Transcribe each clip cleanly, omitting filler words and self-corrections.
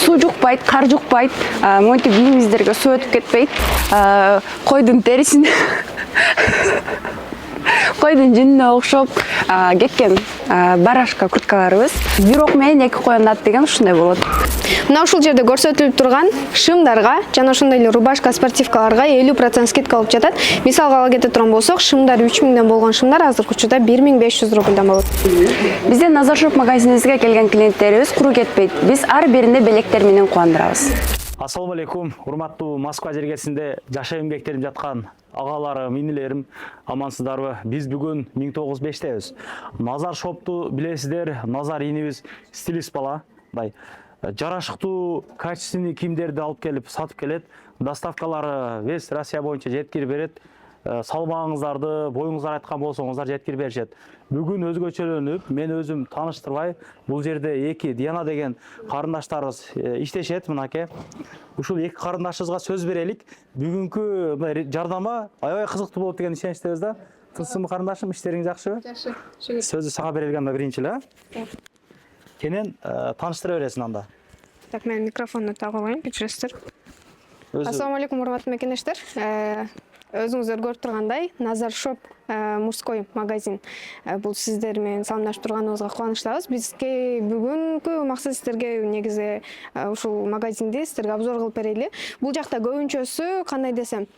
суу жукпайт, кар жукпайт, монтип кийимиңиздерге суу өтүп кетпейт. Койдун терисин койдун жүнүнө окшоп кеткен барашка курткаларыбыз. Бирок менен 2 коюн ат деген ушундай болот. Мына ушул жерде көрсөтүлүп турган шымдарга жана ошондой эле рубашка, спортивкаларга 50% скидка болуп жатат. Мисалга ала кете турган болсок, шымдар 3000ден болгон шымдар азыркы учурда 1500 рубльдан болот. Биздин Назар Шоп магазинибизге келген клиенттерибиз куру кетпейт. Биз ар биринде белектер менен кубандырабыз. Ассаламу алейкум, урматтуу Москва жергесинде жашоо эмгектерип жаткан агаларым, инилерим, амансыздарбы? Биз бүгүн 1905тебиз. Назар Шопту билесиздер, Назар инибиз стилист бала. Жарашыктуу, качественный кийимдерди алып келип сатып келет. Доставкалары весь Россия боюнча жеткирип берет. Салмагыңыздарды, боюңуздар айткан болсоңуздар жеткирип беришет. Бүгүн өзгөчөлөнүп, мен өзүм тааныштырбай, бул жерде 2 Диана деген карындаштарыбыз иштешет, мынакей. Ушул 2 карындашыбызга сөз берелик. Бүгүнкү жардама аябай кызыктуу болот деген ишеничтебиз да. Тылсым карындашым, иштериң жакшыбы? Жакшы. Сөздү сага берилген биринчи эле. Кенен тааныштыра бересиң анда. Так, мен микрофонду тагып алайын, кечиресиздер. Ассаламу алейкум, урматтуу мекендештер. Өзүңүздөр көрүп тургандай, Назар Шоп мужской магазин. Бул сиздер менен саламдашып турганыбызга кубанычтабыз. Бизге бүгүнкү максат сиздерге негизи ушул магазинди сиздерге обзор кылып берели. Бул жакта көбүнчөсү кандай десем,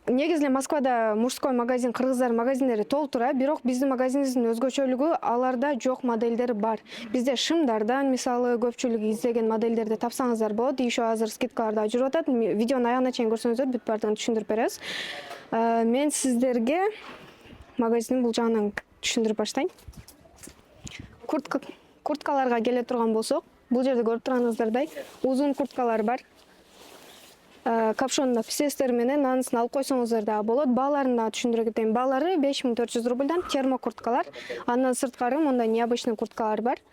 негизи Москвада мужской магазин, кыргыздар магазиндери толтура, бирок биздин магазинибиздин өзгөчөлүгү аларда жок модельдер бар. Бизде шымдардан, мисалы, көпчүлүк издеген модельдерди тапсаңыздар болот. Еще азыр скидкаларда жүрүп атат. Видеонун аягына чейин көрсөңүздөр бүт баардыгын түшүндүрүп беребиз. Мен сиздерге магазиндин бул жагынан түшүндүрүп баштайын. Курткаларга келе турган болсок, бул жерде көрүп турганыңыздардай узун курткалар бар. Капшонда писестер менен анысын алып койсоңуздар да болот. Бааларын да түшүндүрө кетейин. Баалары 5400 рубльдан термокурткалар. Андан сырткары мындай необычный курткалар бар.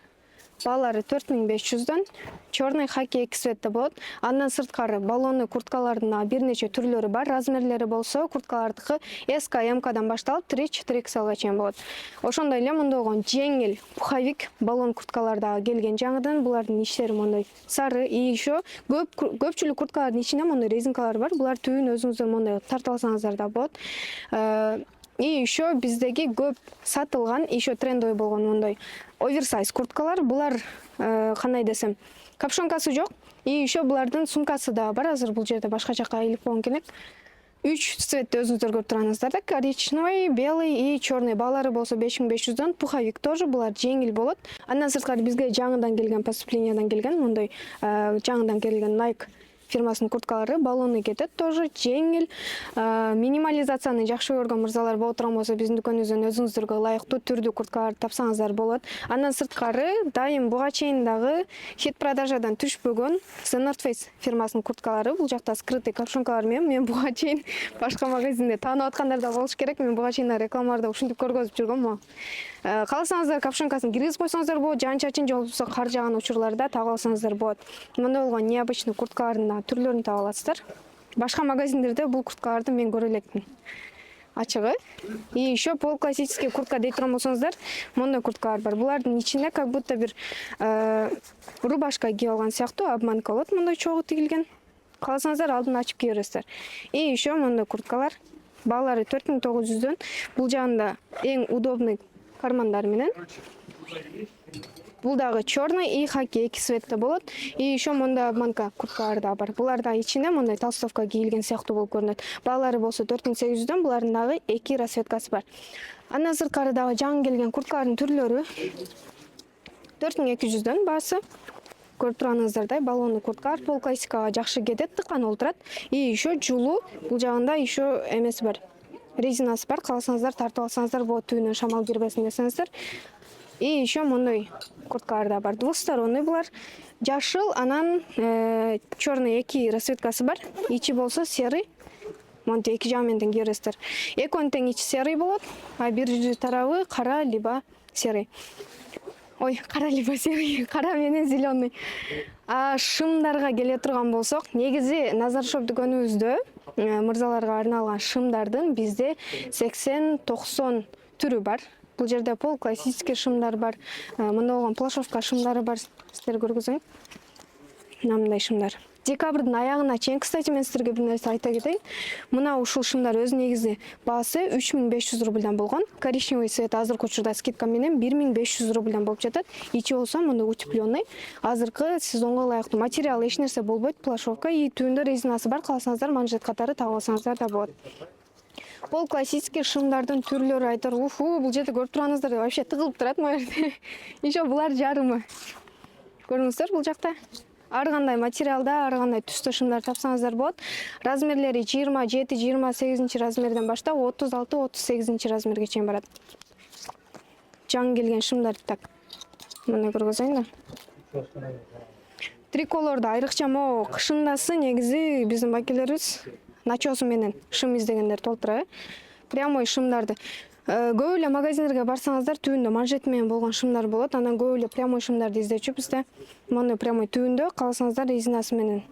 Баалары 4500дөн. Черный хоккей 2 цветте болот. Андан сырткары баллонный курткалардын бир нече түрлөрү бар. Размерлери болсо курткалардыкы SK, MKдан башталып 3-4XL чейин болот. Ошондой эле мындайгон жеңил пуховик баллон курткалар да келген жаңыдан. Булардын иштери мындай сары, и еще көпчүлүк курткалардын ичинде мындай резинкалар бар. Булар түбүн өзүңүздөр мындай тартып алсаңыздар да болот. И еще биздеги көп сатылган, еще трендовый болгон мындай оверсайз курткалар. Булар кандай десем, капшонкасы жок. И еще булардын сумкасы да бар. Азыр бул жерде башка жакка илип койгон керек. 3 цветте өзүңүздөр көрүп турганыңыздар да, коричневый, белый и черный. Баалары болсо 5500дөн. Пуховик тоже, булар жеңил болот. Андан сырткары бизге жаңыдан келген, поступлениядан келген мындай жаңыдан келген Nike фирмасынын курткалары, баллоны кетет, тоже жеңил. Минимализацияны жакшы көргөн мырзалар боло турган болсо, биздин дүкөнүбүздөн өзүңүздөргө ылайыктуу түрдүү курткаларды тапсаңыздар болот. Андан сырткары дайым буга чейин дагы хит продажадан түшпөгөн The North Face фирмасынын курткалары. Бул жакта скрытый капшонкалар менен мен буга чейин башка магазинде таанып аткандар да болуш керек. Мен буга чейин рекламаларда ушинтип көргөзүп жүргөм. Кааласаңыздар капшонкасын киргизип койсоңуздар болот, жаан-чачын же болбосо кар жааган учурларда тагып алсаңыздар болот. Мындай болгон необычный курткалардын түрлөрүн таба аласыздар. Башка магазиндерде бул курткаларды мен көрө элекмин. Ачыгы. И еще полуклассический куртка дей турган болсоңуздар, мындай курткалар бар. Булардын ичинде как будто бир рубашка кийип алган сыяктуу обманка болот, мындай чогуу тигилген. Кааласаңыздар алдын ачып кие бересиздер. И еще мындай курткалар. Баалары 4900дөн. Бул жагында эң удобный кармандар менен. Бул дагы черный и хоккей 2 цветте болот. И еще мындай обманка курткалар да бар. Буларда ичинде мындай толстовка кийилген сыяктуу болуп көрүнөт. Баалары болсо 4800дөн, булардын дагы 2 расцветкасы бар. Андан сырткары дагы жаңы келген курткалардын түрлөрү 4200дөн баасы. Көрүп турганыңыздардай баллонный курткалар пол классикага жакшы кетет, тыккан олтурат. И еще жулуу, бул жагында еще эмеси бар. Резинасы бар, кааласаңыздар тартып алсаңыздар болот, түбүнөн шамал кирбесин десеңиздер. И еще мындай курткалар да бар. Двусторонний булар. Жашыл, анан черный 2 расцветкасы бар. Ичи болсо серый. Монте 2 жагы менен кие бересиздер. Экөөнүн тең ичи серый болот, а бир тарабы кара либо серый. Ой, кара либо серый, кара менен зеленый. Шымдарга келе турган болсок, негизи Назар Шоп дүкөнүбүздө мырзаларга арналган шымдардын бизде 80-90 түрү бар. Бул жерде пол классический шымдар бар, мына болгон плашовка шымдары бар. Сиздер көргүзөң. мындай шымдар. Декабрдын аягына чейин, кстати, мен силерге бир нерсе айта кетейин. Мына ушул шымдар өз негизи баасы 3500 рубльдан болгон. Коричневый цвет азыркы учурда скидка менен 1500 рубльдан болуп жатат. Ичи болсо мындай утепленный. Азыркы сезонго ылайыктуу материал эч нерсе болбойт, плашовка и түбүндө резинасы бар. Кааласаңыздар манжет катары тагып алсаңыздар да болот. Пол классический шымдардын түрлөрү айтар. Бул жерде көрүп турганыңыздар вообще тыгылып турат могу жерде. Еще булар жарымы. Көрүңүздөр бул жакта. Ар кандай материалда, ар кандай түстө шымдар тапсаңыздар болот. Размерлери 27-28 размерден баштап 36-38 размерге чейин барат. Жаңы келген шымдар так. Мына көргөзөйүн да. Триколорду айрыкча могу кышындасы негизи биздин бакелерибиз начосу менен шым издегендер толтура. Прямой шымдарды көп эле магазиндерге барсаңыздар түбүндө манжет менен болгон шымдар болот. Анан көп эле прямой шымдарды издечү бизде. Мына прямой түбүндө кааласаңыздар резинасы менен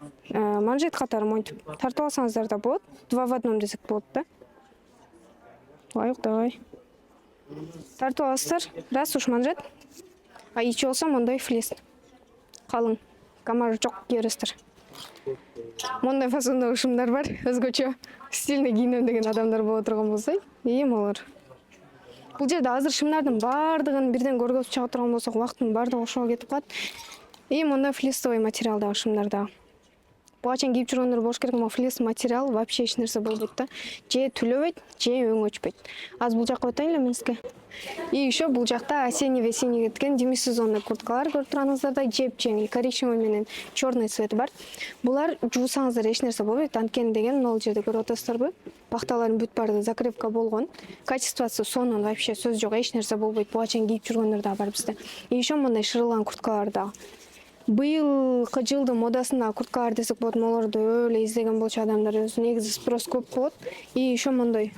манжет катары монтип тартып алсаңыздар да болот. 2 в 1 десек болот да. Давай. Тартып аласыздар. Раз уж манжет. А ичи болсо мондай флис. Калың. Камар жок кийересиздер. Мондай фасондогу шымдар бар. Өзгөчө стильный кийинем деген адамдар боло турган болсо, олар. Бул жерде азыр шымдардын баардыгын бирден көргөзүп чыга турган болсок, убакыттын баардыгы ошого кетип калат. Мондай флистовый материалдагы шымдарда. Буга чейин кийип жүргөндөр болуш керек, но флис материал вообще эч нерсе болбойт да. Же түлөбөйт, же өң өчпөйт. Азыр бул жакка өтөйүн эле мен сизге. И еще бул жакта осенний-весенний кеткен демисезонный курткалар көрүп турганыңыздарда, жеп-жеңил коричневый менен черный цвет бар. Булар жуусаңыздар эч нерсе болбойт. Анткени деген могул жерде көрүп атасыздарбы? Бакталарын бүт барды закрепка болгон. Качествосы сонун вообще сөз жок, эч нерсе болбойт. Буга чейин кийип жүргөндөр да бар бизде. И еще мындай шырылган курткалар да. Быйылкы жылдын модасында курткалар десек болот, молорду өлө издеген болчу адамдар, өзү негизи спрос көп болот. И еще мындай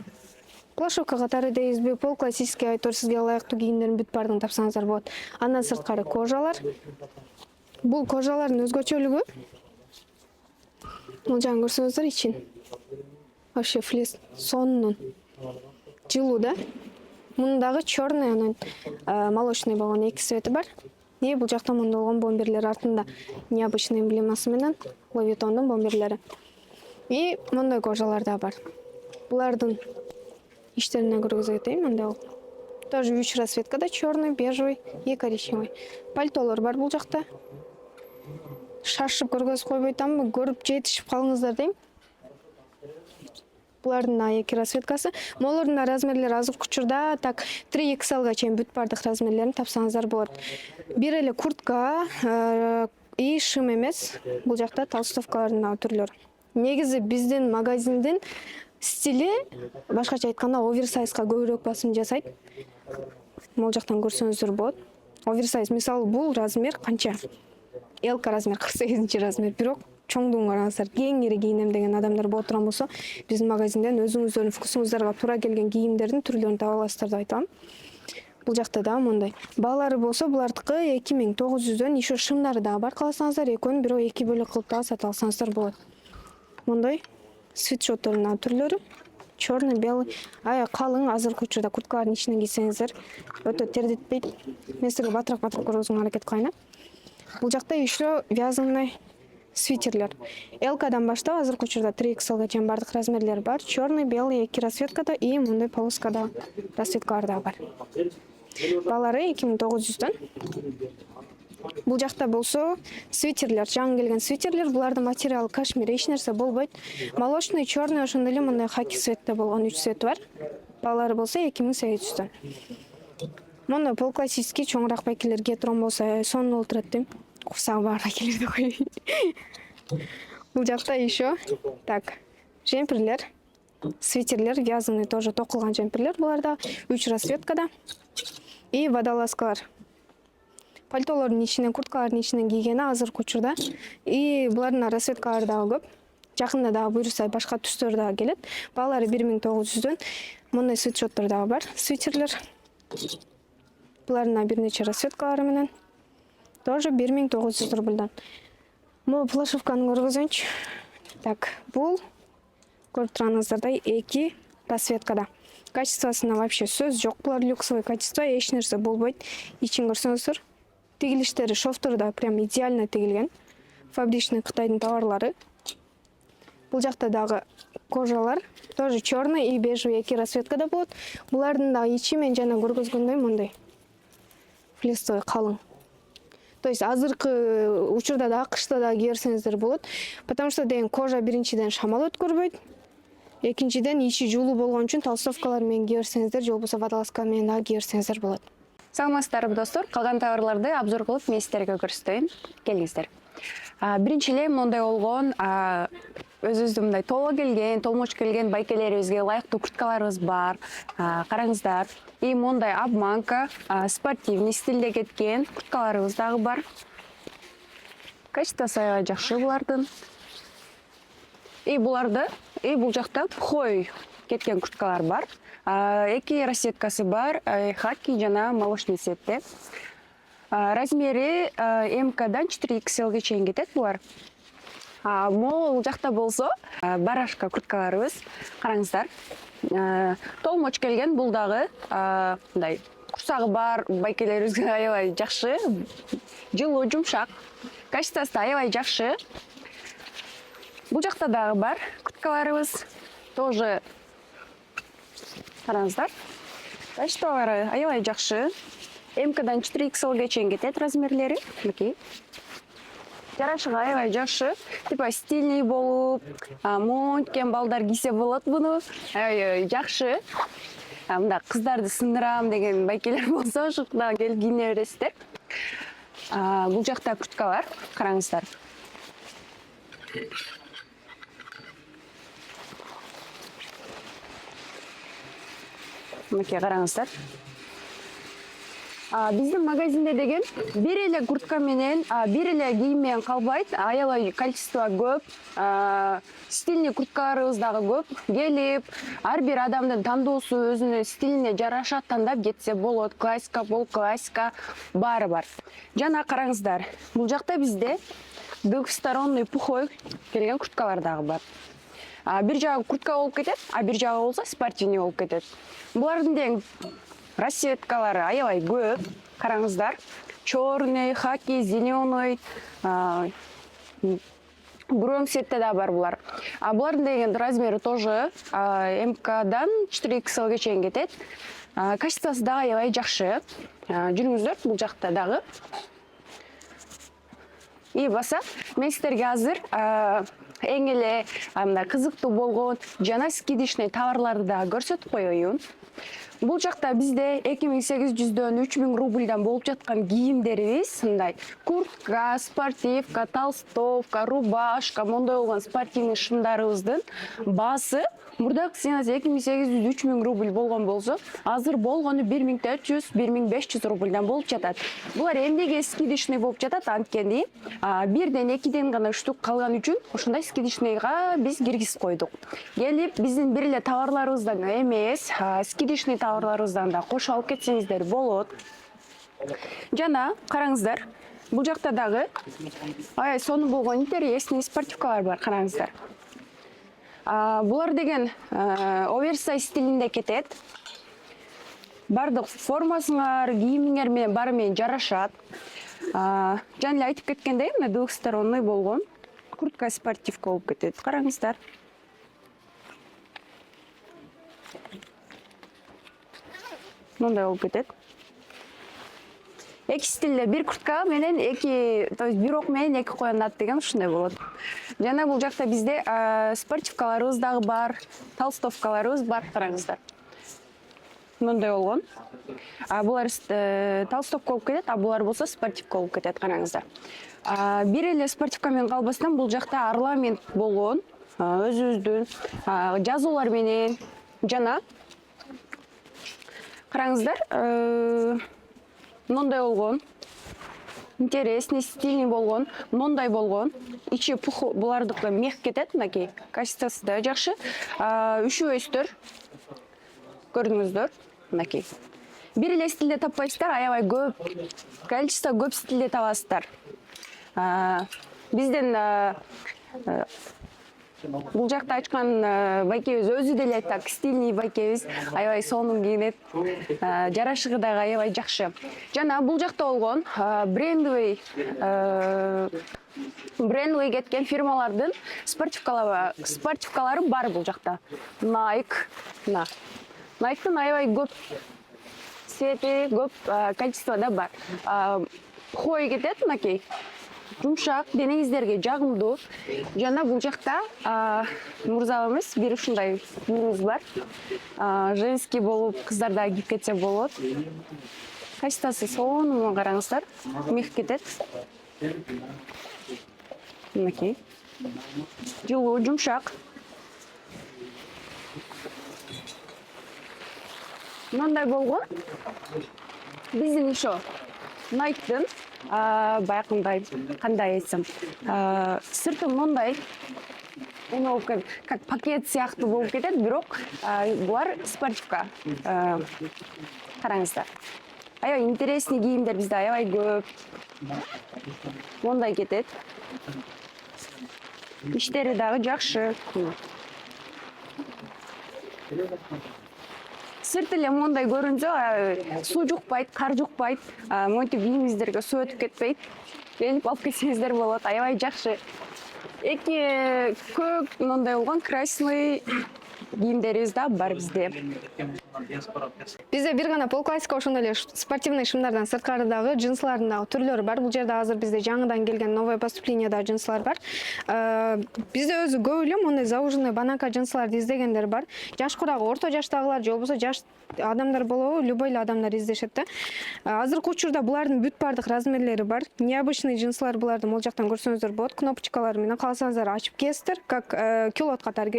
плашовка катары дейбизби, пол классический айтор сизге ылайыктуу кийимдердин бүт баардыгын тапсаңыздар болот. Андан сырткары кожалар. Бул кожалардын өзгөчөлүгү. Бул жагын көрсөңүздөр ичин. Вообще флис сонун. Жылуу да. Мындагы черный, анан молочный болгон эки цвети бар. И бул жакта мында болгон бомберлер артында необычный эмблемасы менен Ловитондун бомберлери. И мындай кожалар да бар. Булардын иштерине көргөзө кетейин, мындай болот. Тоже 3 расцветкада: черный, бежевый и коричневый. Пальтолор бар бул жакта. Шашып көргөзүп койбойтамбы, көрүп жетишип калыңыздар дейм. Булардын эки расцветкасы. Молордун размерлери азыркы учурда так 3XL чейин бүт бардык размерлерин тапсаңыздар болот. Бир эле куртка и шым эмес. Бул жакта толстовкалардын түрлөрү. Негизи биздин магазиндин стили башкача айтканда оверсайзга көбүрөөк басым жасайт. Могул жактан көрсөңүздөр болот. Оверсайз, мисалы бул размер канча? L размер 48 размер. Бирок чоңдугун караңыздар, кеңири кийинем деген адамдар боло турган болсо, биздин магазинден өзүңүздөрдүн вкусуңуздарга туура келген кийимдердин түрлөрүн таба аласыздар деп айтам. Бул жакта да мындай. Баалары болсо булардыкы 2900дөн, еще шымдары да бар. Кааласаңыздар, экөөнү бирөө 2 бөлөк кылып да сатып алсаңыздар болот. Мындай свитшоттордун түрлөрү. Черный, белый. Калың азыркы учурда курткалардын ичинен кийсеңиздер өтө тердетпейт. Мен сизге батыраак көргөзүүгө аракет кылайын. Бул жакта еще вязаный свитерлер. L-дан баштап азыркы учурда 3XL чейин бардык размерлер бар. Черный, белый, эки расцветкада и мындай полоскада расцветкалар да бар. Баалары 2900дөн. Бул жакта болсо свитерлер, жаңы келген свитерлер. Булардын материалы кашмир, эч нерсе болбойт. Молочный, черный, ошондой эле мындай хаки цветте болгон 3 цвети бар. Баалары болсо 2800дөн. Мына пол классический чоңураак байкелер кие турган болсо сонун болуп турат дейм. Курсагы бар байкелерди коюйн. Бул жакта еще так, жемперлер, свитерлер, вязаный тоже токулган жемперлер. Буларда 3 расцветкада и водолазкалар. Пальтолордун ичинен, курткалардын ичинен кийгени азыркы учурда. И булардын расцветкалары дагы көп. Жакында дагы буйрса башка түстөр дагы келет. Баалары 1900дөн. Мындай свитшоттор дагы бар. Свитерлер. Булардын бир нече расцветкалары менен. Тоже 1900 рубльдан. Могу плашовканы көргөзөйүнчү. Так, бул көрүп турганыңыздардай 2 расцветкада. Качествосуна вообще сөз жок. Булар люксовый качество, эч нерсе болбойт. Ичин көрсөңүздөр. Тигилиштери, шовтору да прям идеально тигилген. фабричный Кытайдын товарлары. Бул жакта дагы кожалар, тоже черный и бежевый эки расцветкада болот. Булардын дагы ичи мен жана көргөзгөндөй мындай флисовый калың. То есть азыркы учурда да кышта да кийерсеңиздер болот. Потому что деген кожа биринчиден шамал өткөрбөйт. Экинчиден ичи жуулуу болгон үчүн толстовкалар менен кийерсеңиздер, же болбосо водолазка менен да кийерсеңиздер болот. Саламатсыздарбы достор, калган товарларды обзор кылып мен сиздерге көрсөтөйүн. Келиңиздер. Биринчи эле мындай болгон өзүбүздүн мындай толо келген, толмоч келген байкелерибизге ылайыктуу курткаларыбыз бар. Караңыздар. И мындай обманка, спортивный стилде кеткен курткаларыбыз дагы бар. Качествосы аябай жакшы булардын. И бул жакта пухой кеткен курткалар бар. Эки расцветкасы бар, хаки жана молочный цветте. Размери МКдан 4XL чейин кетет булар. Могул жакта болсо барашка курткаларыбыз. Караңыздар. Толмоч келген, бул дагы мындай курсагы бар байкелерибизге аябай жакшы, жылуу, жумшак. Качествосы аябай жакшы. Бул жакта дагы бар курткаларыбыз. Тоже караңыздар. Качестволары аябай жакшы. МКдан 4XL чейин кетет размерлери. Мынакей. Жарашыгы аябай жакшы. Типа стильный болуп, монткен балдар кийсе болот буну. Аябай жакшы. Мында кыздарды сындырам деген байкелер болсо, ушукта келип кийине бересиздер. Бул жакта курткалар, караңыздар. Мынакей караңыздар. Биздин магазинде деген бир эле куртка менен, бир эле кийим менен калбайт, аябай количество көп, стильный курткаларыбыз дагы көп. Келип, ар бир адамдын тандоосу өзүнүн стилине жараша тандап кетсе болот. Классика бол, классика баары бар. Жана караңыздар, бул жакта бизде двухсторонний пухой келген курткалар дагы бар. Бир жагы куртка болуп кетет, бир жагы болсо спортивный болуп кетет. Булардын дең расцветкалары аябай көп. Караңыздар. Черный, хаки, зеленый, бронз цветте да бар булар. Булардын деген размери тоже МКдан 4XL чейин кетет. Качествосы дагы аябай жакшы. Жүрүңүздөр бул жакта дагы. И баса, мен сиздерге азыр эң эле кызыктуу болгон жана скидочный товарларды да көрсөтүп коеюн. Бул жакта бизде 2800дөн 3000 рубльдан болуп жаткан кийимдерибиз, мындай куртка, спортивка, толстовка, рубашка, мондай болгон спортивный шымдарыбыздын баасы мурдакы ценасы 2800-3000 рубль болгон болсо, азыр болгону 1400-1500 рубльдан болуп жатат. Булар эмнеге скидочный болуп жатат анткени, бирден экиден гана штук калган үчүн ошондой скидочныйга биз киргизип койдук. Келип, биздин бир эле товарларыбыздан эмес, скидочный товарларыбыздан да кошо алып кетсеңиздер болот. Жана караңыздар, бул жакта дагы аябай сонун болгон интересный спортивкалар бар, караңыздар. Булар деген оверсайз стилинде кетет. Бардык формасыңар, кийимиңер менен баары менен жарашат. Жана эле айтып кеткендей, мына двухсторонный болгон куртка спортивка болуп кетет. Караңыздар. Мындай болуп кетет. Эки стилде бир куртка менен то есть бир ок менен эки коёнат деген ушундай болот. Жана бул жакта бизде спортивкаларыбыз дагы бар, толстовкаларыбыз бар, караңыздар. Мындай болгон. Булар толстовка болуп кетет, булар болсо спортивка болуп кетет, караңыздар. Бир эле спортивка менен калбастан бул жакта орнамент болгон, өзүбүздүн жазуулар менен жана караңыздар, мындай болгон, интересный, стильный болгон, мындай болгон, ичи пух булардыкы мех кетет, мынакей. Качествосы да жакшы. Үшүбөйсүздөр. Көрдүңүздөр, мынакей. Бир эле стилде таппайсыздар, аябай көп, количество көп стилде табасыздар. Бизден бул жакта ачкан байкебиз өзү деле так стильный байкебиз, аябай сонун кийинет, жарашыгы дагы аябай жакшы. Жана бул жакта болгон брендовый брендовый кеткен фирмалардын спортивкалары бар бул жакта. Nike'тын аябай көп цвети, көп качествода бар. Хой кетет мынакей. Жумшак, денеңиздерге жагымдуу. Жана бул жакта мурзабыз бир ушундай блуз бар. Женский болуп, кыздар да кийип кетсе болот. Качествосы сонун, караңыздар. Мех кетет. Мынакей. Жылуу, жумшак. Мындай болгон. Биздин ошо Nike'тын баягындай кандай айтсам, сырты мындай как пакет сыяктуу болуп кетет, бирок булар спортивка. Караңыздар. Аябай интересный кийимдер бизде аябай көп. Мындай кетет. Иштери дагы жакшы. Сырт эле мындай көрүнсө, суу жукпайт, кар жукпайт, монтип кийимиңиздерге суу өтүп кетпейт. Келип алып кетсеңиздер болот, аябай жакшы. Эки көк мындай болгон красный кийимдерибиз да бар бизде. Бизде бир гана пол классика ошондой эле спортивный шымдардан сырткары дагы джинслардын дагы түрлөрү бар. Бул жерде азыр бизде жаңыдан келген новое поступлениеда джинслар бар. Бизде өзү көп эле мондай зауженный бананка джинсларды издегендер бар. Жаш курагы, орто жаштагылар же болбосо жаш адамдар болобу, любой эле адамдар издешет да. Азыркы учурда булардын бүт бардык размерлери бар. Необычный джинслар буларды могул жактан көрсөңүздөр болот. Кнопочкалары менен кааласаңыздар ачып кийесиздер, как кюлот катары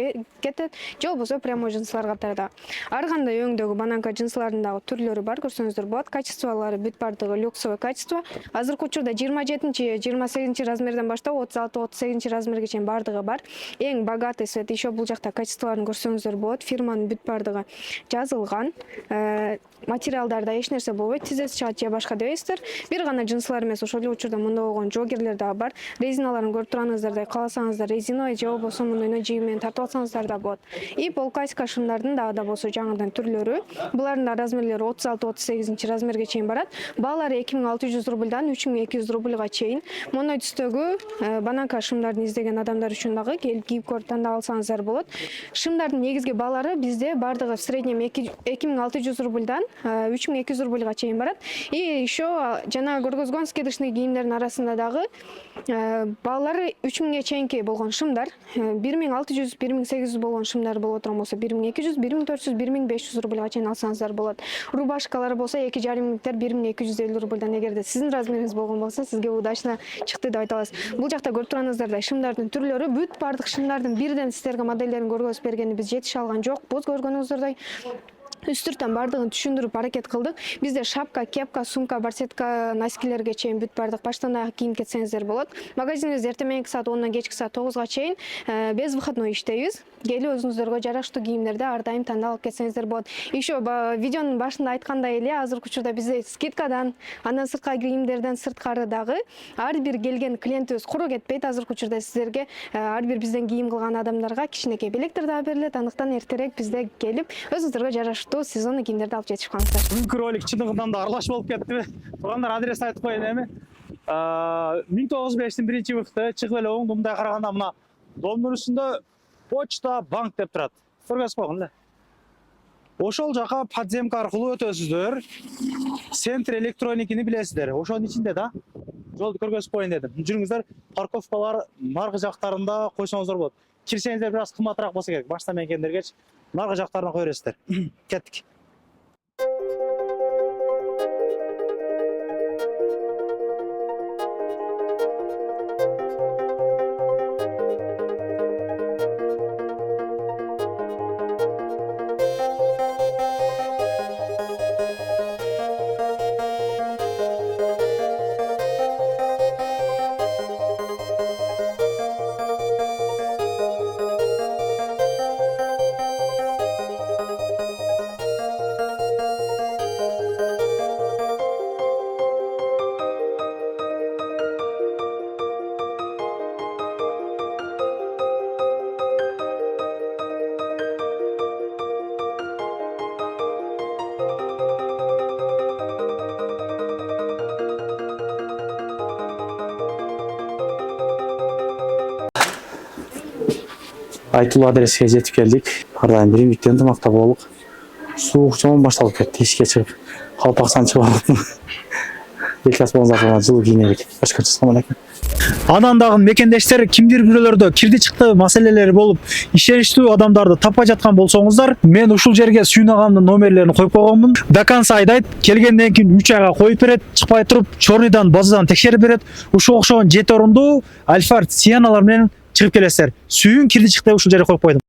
кетет, же болбосо прямой джинслар катары да. Ар кандай өңдөгү бананка джинслардын дагы түрлөрү бар, көрсөңүздөр болот. Качестволору бүт бардыгы люксовый качество. Азыркы учурда 27-28 размерден баштап 36-38 размерге чейин бардыгы бар. Эң богатый свет, еще бул жакта качестволорун көрсөңүздөр болот. Фирманын бүт бардыгы жазылган. Материалдарда эч нерсе болбойт, тизеси чыгат же башка дебейсиздер. Бир гана джинслар эмес, ошол эле учурда мындай болгон жогерлер дагы бар. Резиналарын көрүп турганыңыздардай, кааласаңыздар резиновый же болбосо мындай жиги менен тартып алсаңыздар да болот. И полкаска шымдардын дагы болсо жаңыдан түрлөрү. Булардын да размерлери 36-38 размерге чейин барат. Баалары 2600 рубльдан 3200 рубльга чейин. Моной түстөгү бананка шымдарын издеген адамдар үчүн дагы келип кийип көрүп тандап алсаңыздар болот. Шымдардын негизги баалары бизде бардыгы в среднем 2600 рубльдан 3200 рубльга чейин барат. И еще жана көргөзгөн скидочный кийимдердин арасында дагы баалары 3000ге чейинки болгон шымдар, 1600-1800 болгон шымдар болуп отурган болсо 1200, 1400, 1500 рубльга чейин алсаңыздар болот. Рубашкалар болсо 2,5 миңдер 1250 рубльдан, эгерде сиздин размериңиз болгон болсо, сизге удачно чыкты деп айта аласыз. Бул жакта көрүп турганыңыздардай шымдардын түрлөрү, бүт бардык шымдардын бирден сиздерге моделдерин көргөзүп бергенибиз жетише алган жокпуз. Көргөнүңүздөрдөй үстүртөн бардыгын түшүндүрүп аракет кылдык. Бизде шапка, кепка, сумка, барсетка, носкилерге чейин бүт бардык баштан аяк кийип кетсеңиздер болот. Магазинибиз эртең мененки саат 10-дан кечки саат 9-га чейин без выходной иштейбиз. Келип өзүңүздөргө жараштуу кийимдерди ар дайым тандап алып кетсеңиздер болот. Еще видеонун башында айткандай эле, азыркы учурда бизде скидкадан, андан сырткы кийимдерден сырткары дагы ар бир келген клиентибиз куру кетпейт. Азыркы учурда сиздерге ар бир бизден кийим кылган адамдарга кичинекей белектер дагы берилет. Андыктан эртерээк бизде келип өзүңүздөргө жараштуу сезонный кийимдерди алып жетишип калыңыздар. Бүгүнкү ролик чындыгында да аралаш болуп кеттиби? Тугандар, адрес айтып коеюн эми. 1905-тин биринчи выходу чыгып эле оңду мындай караганда мына домдун үстүндө почта банк деп турат. Көргөзүп койгон эле. Ошол жака подземка аркылуу өтөсүздөр. Центр электроникини билесиздер. Ошонун ичинде да. Жолду көргөзүп коеюн дедим. Жүрүңүздөр, парковкалар наркы жактарында койсоңуздар болот. Кирсеңиздер бир аз кымбатыраак болсо керек. Башта менен келгендергечи наркы жактарына кое бересиздер. Кеттик. айтылуу адреске жетип келдик. Ар дайым биримдикте ынтымакта болук. Суук жаман башталып кетти. Эшикке чыгып калпаксан чыгып алыптым. Элчас болсо жылуу кийинелик. Башкача салам алейкум. Анан дагы мекендештер кимдир бирөөлөрдө кирди чыкты маселелери болуп, ишеничтүү адамдарды таппай жаткан болсоңуздар, мен ушул жерге Сүйүн агамдын номерлерин коюп койгонмун. До конца айдайт, келгенден кийин 3 айга коюп берет, чыкпай туруп, чорныйдан, базадан текшерип берет. Ушуга окшогон 7 орундуу Альфард Сианалар менен чыгып келесиздер. Сүйүн кирди чыкты ушул жерге коюп койдум.